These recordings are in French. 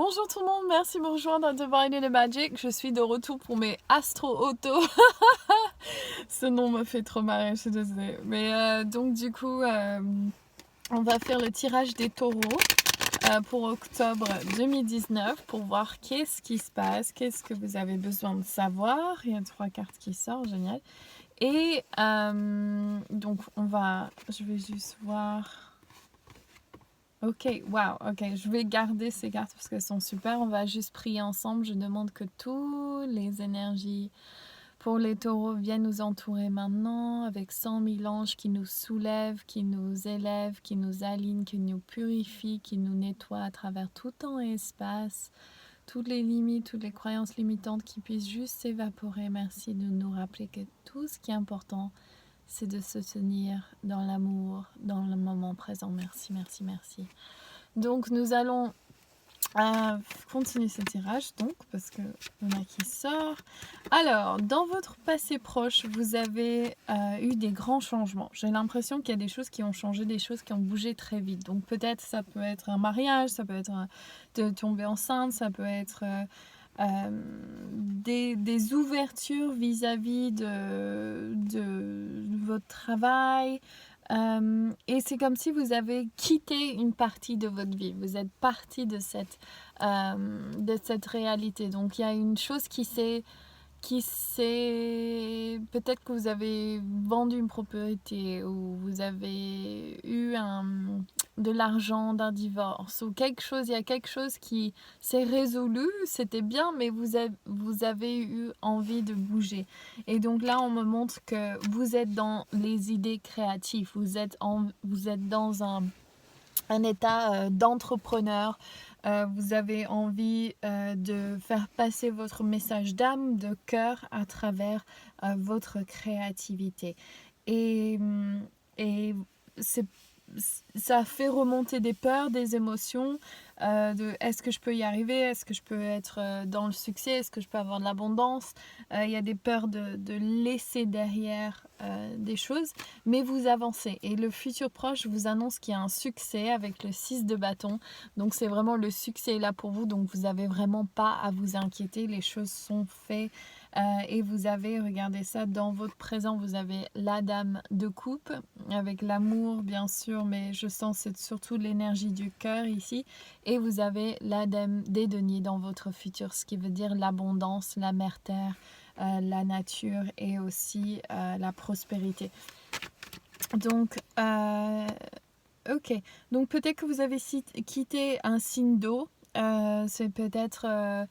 Bonjour tout le monde, merci de me rejoindre dans Divine Magic. Je suis de retour pour mes Astro Auto. Ce nom me fait trop marrer, je suis désolée. Mais donc du coup, on va faire le tirage des taureaux pour octobre 2019 pour voir qu'est-ce qui se passe, qu'est-ce que vous avez besoin de savoir. Il y a 3 cartes qui sortent, génial. Et donc je vais juste voir... Ok, wow, ok, je vais garder ces cartes parce qu'elles sont super. On va juste prier ensemble. Je demande que toutes les énergies pour les taureaux viennent nous entourer maintenant avec 100 000 anges qui nous soulèvent, qui nous élèvent, qui nous alignent, qui nous purifient, qui nous nettoient à travers tout temps et espace. Toutes les limites, toutes les croyances limitantes qui puissent juste s'évaporer. Merci de nous rappeler que tout ce qui est important, c'est de se tenir dans l'amour, dans le moment présent. Merci, merci, merci. Donc nous allons continuer ce tirage, donc, parce que on a qui sort. Alors, dans votre passé proche, vous avez eu des grands changements. J'ai l'impression qu'il y a des choses qui ont changé, des choses qui ont bougé très vite. Donc peut-être ça peut être un mariage, ça peut être de tomber enceinte, ça peut être... des ouvertures vis-à-vis de votre travail. Et c'est comme si vous avez quitté une partie de votre vie. Vous êtes parti de cette réalité. Donc il y a une chose qui s'est... Peut-être que vous avez vendu une propriété ou vous avez eu de l'argent d'un divorce ou quelque chose. Il y a quelque chose qui s'est résolu, c'était bien, mais vous avez eu envie de bouger. Et donc là, on me montre que vous êtes dans les idées créatives. Vous êtes dans un état d'entrepreneur. Vous avez envie de faire passer votre message d'âme, de cœur à travers votre créativité. Et c'est ça fait remonter des peurs, des émotions, de est-ce que je peux y arriver, est-ce que je peux être dans le succès, est-ce que je peux avoir de l'abondance. Il y a des peurs de laisser derrière des choses, mais vous avancez. Et le futur proche vous annonce qu'il y a un succès avec le 6 de bâton. Donc c'est vraiment le succès est là pour vous, donc vous n'avez vraiment pas à vous inquiéter, les choses sont faites. Et vous avez, regardez ça, dans votre présent, vous avez la dame de coupe, avec l'amour bien sûr, mais je sens c'est surtout l'énergie du cœur ici. Et vous avez la dame des deniers dans votre futur, ce qui veut dire l'abondance, la mère terre, la nature et aussi la prospérité. Donc, ok. Donc peut-être que vous avez quitté un signe d'eau. C'est peut-être...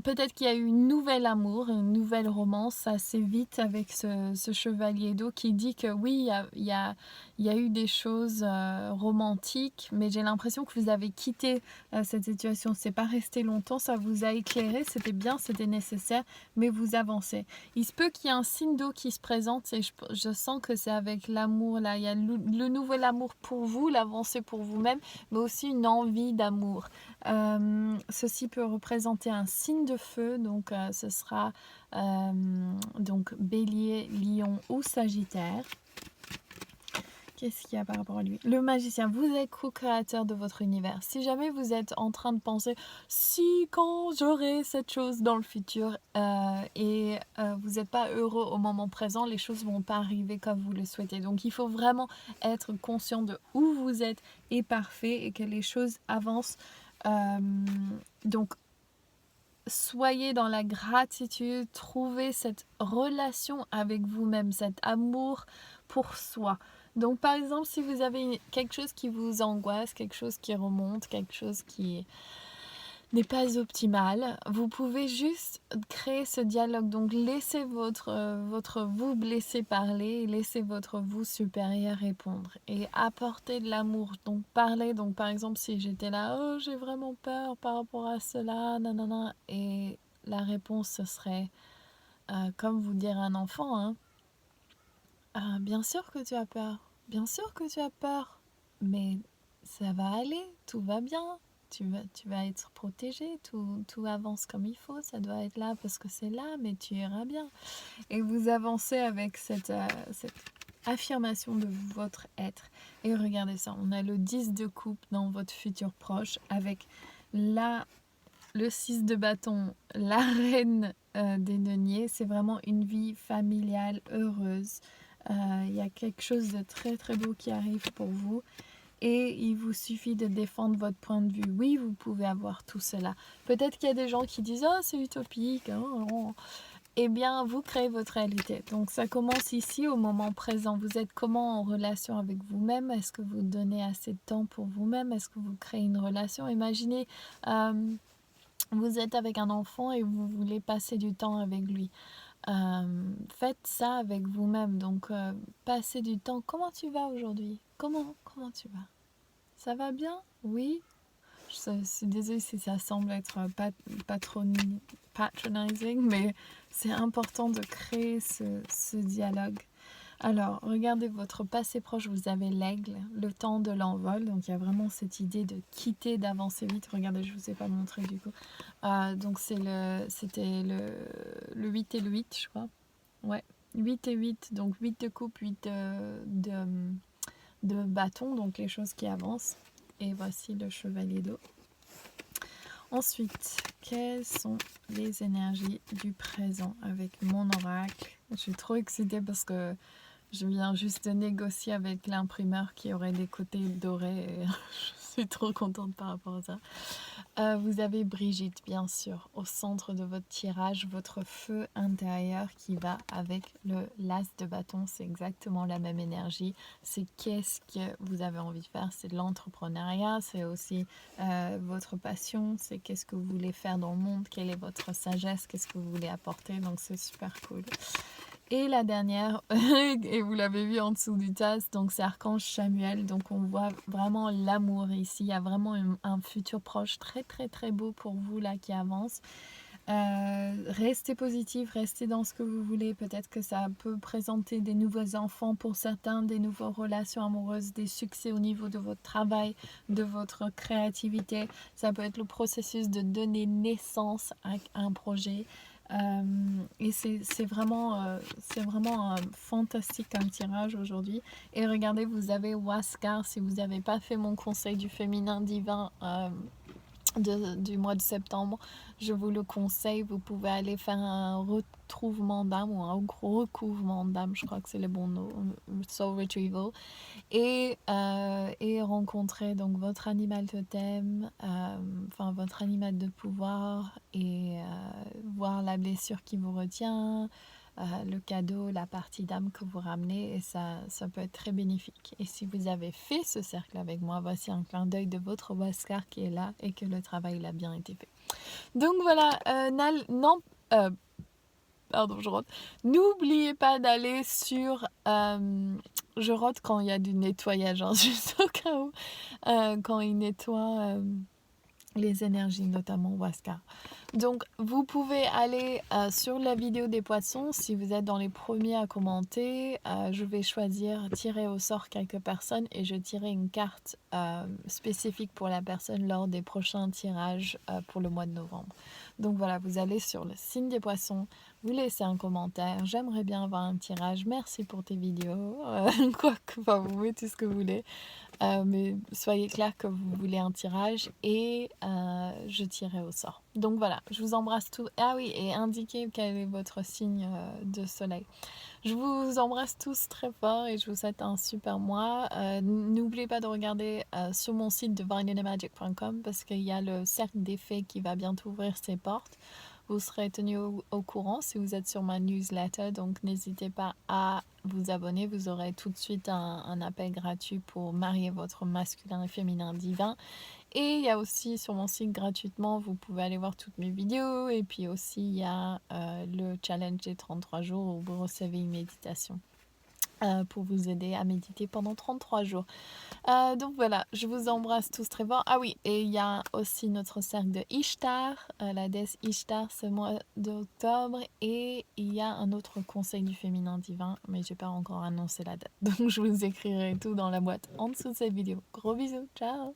peut-être qu'il y a eu une nouvelle amour, une nouvelle romance assez vite avec ce chevalier d'eau qui dit que oui, il y a eu des choses romantiques, mais j'ai l'impression que vous avez quitté cette situation. C'est pas resté longtemps, ça vous a éclairé, c'était bien, c'était nécessaire, mais vous avancez. Il se peut qu'il y ait un signe d'eau qui se présente et je sens que c'est avec l'amour là. Il y a le nouvel amour pour vous, l'avancée pour vous-même, mais aussi une envie d'amour. Ceci peut représenter un signe de feu, donc ce sera donc Bélier, Lion ou Sagittaire. Qu'est-ce qu'il y a par rapport à lui? Le magicien, vous êtes co-créateur de votre univers. Si jamais vous êtes en train de penser si quand j'aurai cette chose dans le futur et vous n'êtes pas heureux au moment présent, les choses ne vont pas arriver comme vous le souhaitez. Donc il faut vraiment être conscient de où vous êtes et parfait et que les choses avancent. Donc soyez dans la gratitude, trouvez cette relation avec vous-même, cet amour pour soi. Donc par exemple, si vous avez quelque chose qui vous angoisse, quelque chose qui remonte, quelque chose qui n'est pas optimal, vous pouvez juste créer ce dialogue. Donc laissez votre vous blessé parler, laissez votre vous supérieur répondre et apporter de l'amour. Donc parlez, donc par exemple si j'étais là, oh j'ai vraiment peur par rapport à cela, nanana, et la réponse ce serait comme vous dire à un enfant, hein, bien sûr que tu as peur, bien sûr que tu as peur, mais ça va aller, tout va bien. Tu vas être protégé, tout avance comme il faut, ça doit être là parce que c'est là, mais tu iras bien. Et vous avancez avec cette affirmation de votre être. Et regardez ça, on a le 10 de coupe dans votre futur proche avec le 6 de bâton, la reine des deniers. C'est vraiment une vie familiale heureuse. Il y a quelque chose de très très beau qui arrive pour vous. Et il vous suffit de défendre votre point de vue. Oui, vous pouvez avoir tout cela. Peut-être qu'il y a des gens qui disent « Oh, c'est utopique. Oh. » Eh bien, vous créez votre réalité. Donc, ça commence ici, au moment présent. Vous êtes comment en relation avec vous-même? Est-ce que vous donnez assez de temps pour vous-même? Est-ce que vous créez une relation? Imaginez, vous êtes avec un enfant et vous voulez passer du temps avec lui. Faites ça avec vous-même. Donc, passez du temps. Comment tu vas aujourd'hui? Comment tu vas? Ça va bien? Oui? Je suis désolée si ça semble être patronizing, mais c'est important de créer ce dialogue. Alors, regardez votre passé proche, vous avez l'aigle, le temps de l'envol. Donc, il y a vraiment cette idée de quitter, d'avancer vite. Regardez, je ne vous ai pas montré du coup. Donc, c'était le 8 et le 8, je crois. Ouais, 8 et 8. Donc, 8 de coupe, 8 de bâton, donc les choses qui avancent. Et voici le chevalier d'eau. Ensuite, quelles sont les énergies du présent avec mon oracle? Je suis trop excitée parce que je viens juste de négocier avec l'imprimeur qui aurait des côtés dorés. Et je suis trop contente par rapport à ça. Vous avez Brigitte, bien sûr, au centre de votre tirage, votre feu intérieur qui va avec l'as de bâton. C'est exactement la même énergie. C'est qu'est-ce que vous avez envie de faire. C'est de l'entrepreneuriat, c'est aussi votre passion, c'est qu'est-ce que vous voulez faire dans le monde, quelle est votre sagesse, qu'est-ce que vous voulez apporter. Donc c'est super cool. Et la dernière, et vous l'avez vu en dessous du tas, donc c'est Archange Samuel. Donc on voit vraiment l'amour ici. Il y a vraiment un futur proche très très très beau pour vous là qui avance. Restez positif, restez dans ce que vous voulez. Peut-être que ça peut présenter des nouveaux enfants pour certains, des nouvelles relations amoureuses, des succès au niveau de votre travail, de votre créativité. Ça peut être le processus de donner naissance à un projet. Et c'est vraiment fantastique comme tirage aujourd'hui. Et regardez, vous avez Huascar. Si vous n'avez pas fait mon conseil du féminin divin du mois de septembre, je vous le conseille. Vous pouvez aller faire un retrouvement d'âme ou un recouvrement d'âme, je crois que c'est le bon nom, Soul Retrieval, et rencontrer donc votre animal totem, votre animal de pouvoir, et voir la blessure qui vous retient, le cadeau, la partie d'âme que vous ramenez, et ça peut être très bénéfique. Et si vous avez fait ce cercle avec moi, voici un clin d'œil de votre Huascar qui est là et que le travail a bien été fait. Donc voilà, je rote. N'oubliez pas d'aller sur... je rote quand il y a du nettoyage, hein, juste au cas où, quand il nettoie les énergies, notamment Huascar. Donc vous pouvez aller sur la vidéo des poissons. Si vous êtes dans les premiers à commenter, je vais tirer au sort quelques personnes et je tirerai une carte spécifique pour la personne lors des prochains tirages pour le mois de novembre. Donc voilà, vous allez sur le signe des poissons, vous laissez un commentaire, j'aimerais bien avoir un tirage, merci pour tes vidéos, vous mettez tout ce que vous voulez. Mais soyez clair que vous voulez un tirage et je tirerai au sort. Donc voilà, je vous embrasse tous. Ah oui, et indiquez quel est votre signe de soleil. Je vous embrasse tous très fort et je vous souhaite un super mois. N'oubliez pas de regarder sur mon site divineandmagic.com parce qu'il y a le cercle des fées qui va bientôt ouvrir ses portes. Vous serez tenu au courant si vous êtes sur ma newsletter, donc n'hésitez pas à vous abonner. Vous aurez tout de suite un appel gratuit pour marier votre masculin et féminin divin. Et il y a aussi sur mon site gratuitement, vous pouvez aller voir toutes mes vidéos. Et puis aussi, il y a le challenge des 33 jours où vous recevez une méditation pour vous aider à méditer pendant 33 jours. Donc voilà, je vous embrasse tous très fort. Ah oui, et il y a aussi notre cercle de Ishtar, la déesse Ishtar ce mois d'octobre. Et il y a un autre conseil du féminin divin, mais je n'ai pas encore annoncé la date. Donc je vous écrirai tout dans la boîte en dessous de cette vidéo. Gros bisous, ciao!